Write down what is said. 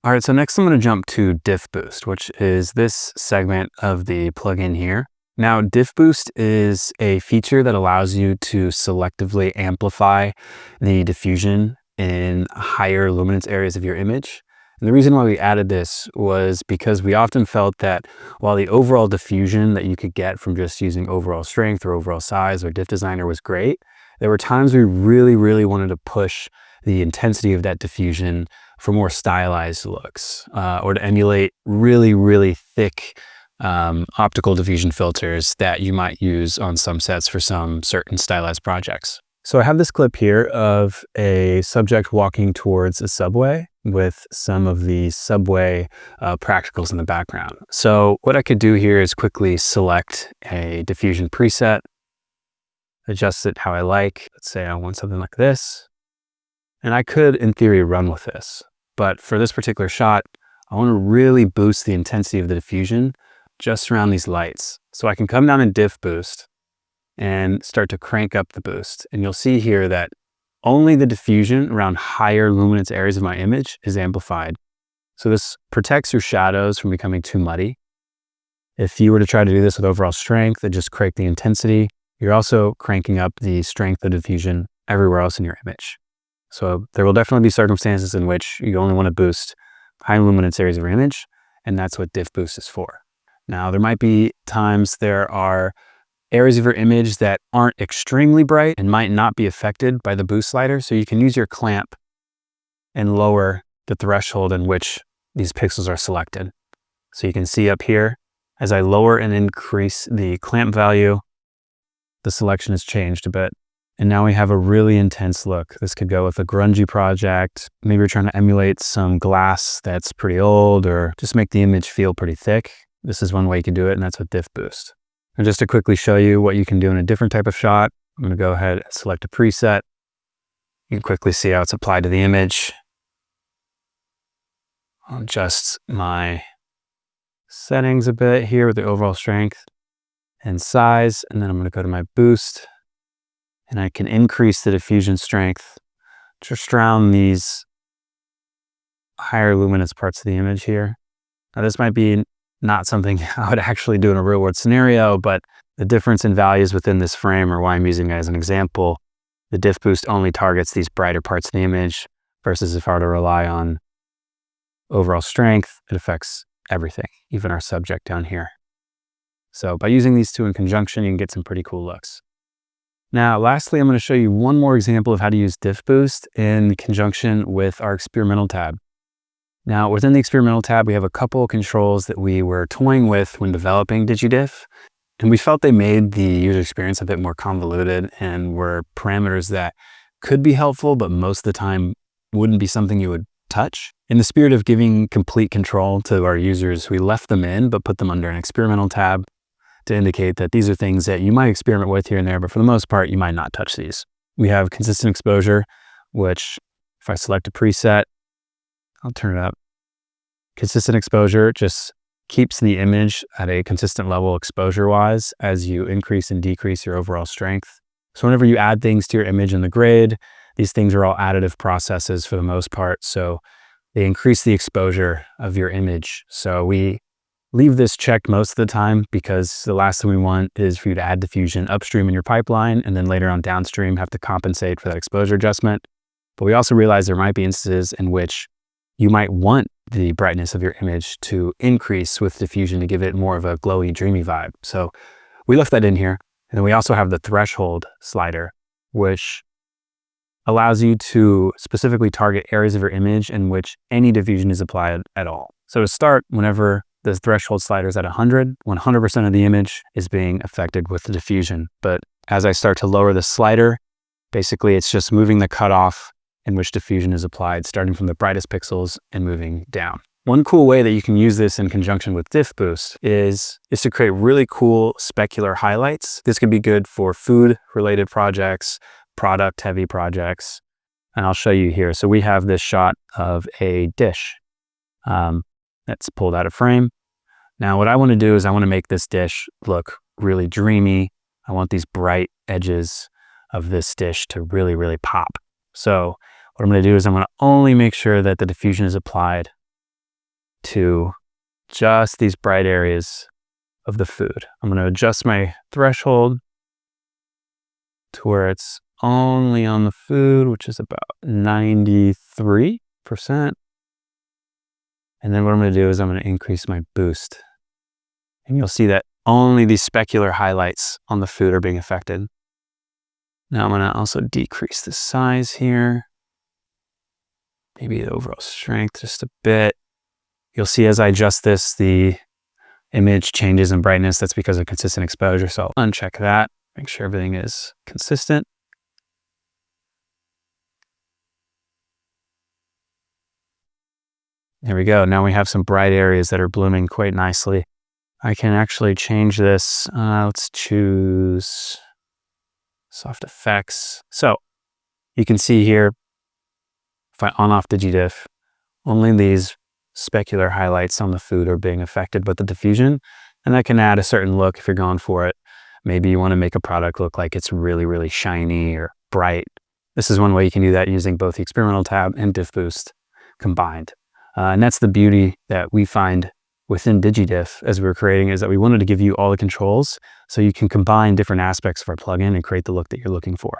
All right, so next I'm going to jump to Diff Boost, which is this segment of the plugin here. Now, Diff Boost is a feature that allows you to selectively amplify the diffusion in higher luminance areas of your image. And the reason why we added this was because we often felt that while the overall diffusion that you could get from just using overall strength or overall size or Diff Designer was great, there were times we really wanted to push the intensity of that diffusion for more stylized looks, or to emulate really thick optical diffusion filters that you might use on some sets for some certain stylized projects. So I have this clip here of a subject walking towards a subway with some of the subway practicals in the background. So what I could do here is quickly select a diffusion preset, adjust it how I like. Let's say I want something like this. And I could, in theory, run with this. But for this particular shot, I want to really boost the intensity of the diffusion just around these lights. So I can come down in Diff Boost and start to crank up the boost. And you'll see here that only the diffusion around higher luminance areas of my image is amplified. So this protects your shadows from becoming too muddy. If you were to try to do this with overall strength and just crank the intensity, you're also cranking up the strength of diffusion everywhere else in your image. So there will definitely be circumstances in which you only want to boost high luminance areas of your image, and that's what Diff Boost is for. Now, there might be times there are areas of your image that aren't extremely bright and might not be affected by the boost slider, so you can use your clamp and lower the threshold in which these pixels are selected. So you can see up here, as I lower and increase the clamp value, the selection has changed a bit. And now we have a really intense look. This could go with a grungy project. Maybe you're trying to emulate some glass that's pretty old or just make the image feel pretty thick. This is one way you can do it, and that's with Diff Boost. And just to quickly show you what you can do in a different type of shot, I'm going to go ahead and select a preset. You can quickly see how it's applied to the image. I'll adjust my settings a bit here with the overall strength and size, and then I'm going to go to my boost. And I can increase the diffusion strength just around these higher luminous parts of the image here. Now this might be not something I would actually do in a real world scenario, but the difference in values within this frame, or why I'm using it as an example, the Diff Boost only targets these brighter parts of the image, versus if I were to rely on overall strength, it affects everything, even our subject down here. So by using these two in conjunction, you can get some pretty cool looks. Now, lastly, I'm going to show you one more example of how to use Diff Boost in conjunction with our experimental tab. Now, within the experimental tab, we have a couple of controls that we were toying with when developing DigiDiff, and we felt they made the user experience a bit more convoluted and were parameters that could be helpful, but most of the time wouldn't be something you would touch. In the spirit of giving complete control to our users, we left them in, but put them under an experimental tab to indicate that these are things that you might experiment with here and there, but for the most part, you might not touch these. We have consistent exposure, which if I select a preset, I'll turn it up. Consistent exposure just keeps the image at a consistent level exposure-wise as you increase and decrease your overall strength. So whenever you add things to your image in the grade, these things are all additive processes for the most part, so they increase the exposure of your image. So we leave this checked most of the time because the last thing we want is for you to add diffusion upstream in your pipeline and then later on downstream have to compensate for that exposure adjustment. But we also realize there might be instances in which you might want the brightness of your image to increase with diffusion to give it more of a glowy, dreamy vibe. So we left that in here. And then we also have the threshold slider, which allows you to specifically target areas of your image in which any diffusion is applied at all. So to start, whenever the threshold slider is at 100% of the image is being affected with the diffusion. But as I start to lower the slider, basically it's just moving the cutoff in which diffusion is applied, starting from the brightest pixels and moving down. One cool way that you can use this in conjunction with Diff Boost is to create really cool specular highlights. This could be good for food-related projects, product-heavy projects, and I'll show you here. So we have this shot of a dish. That's pulled out of frame. Now what I want to do is I want to make this dish look really dreamy. I want these bright edges of this dish to really pop. So what I'm going to do is I'm going to only make sure that the diffusion is applied to just these bright areas of the food. I'm going to adjust my threshold to where it's only on the food, which is about 93%. And then what I'm going to do is I'm going to increase my boost. And you'll see that only these specular highlights on the food are being affected. Now I'm going to also decrease the size here. Maybe the overall strength just a bit. You'll see as I adjust this, the image changes in brightness. That's because of consistent exposure. So I'll uncheck that, make sure everything is consistent. There we go. Now we have some bright areas that are blooming quite nicely. I can actually change this. Let's choose soft effects. So you can see here, if I on off DigiDiff, only these specular highlights on the food are being affected, but the diffusion, and that can add a certain look if you're going for it. Maybe you want to make a product look like it's really, really shiny or bright. This is one way you can do that using both the experimental tab and Diff Boost combined. And that's the beauty that we find within DigiDiff as we were creating, is that we wanted to give you all the controls so you can combine different aspects of our plugin and create the look that you're looking for.